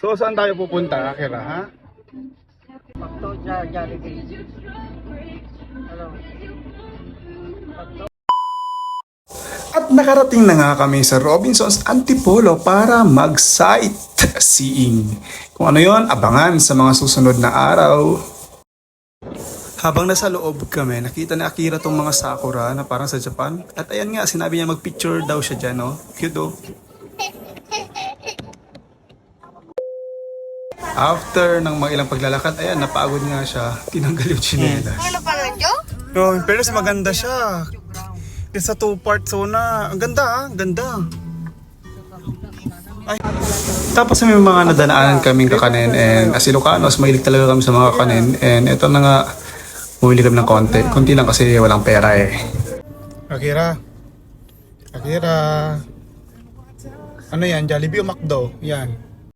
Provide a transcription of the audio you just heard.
So saan tayo pupunta, Akira, ha? Pakto Jollibee. Ano? Pakto. At nakarating na nga kami sa Robinsons Antipolo para mag-sightseeing. Kung ano yon, abangan sa mga susunod na araw. Habang nasa loob kami, nakita ni Akira tong mga sakura na parang sa Japan. At ayan nga, sinabi niya mag-picture daw siya dyan, no? Cute, oh. After ng mga ilang paglalakad, ayan, napagod nga siya. Tinanggal yung chinelas. Ano pa na, Joe? Oh, in fairness, maganda siya. Yung sa two-part zona. Ang ganda, ah. Ang ganda. Ay. Tapos may mga nadanaanan kaming kakanin and as Ilocanos, mahilig talaga kami sa mga kakanin. And ito na nga, bumili kami ng konti. Kunti lang kasi walang pera eh. Akira. Akira. Ano yan? Jollibee o McDo? Yan.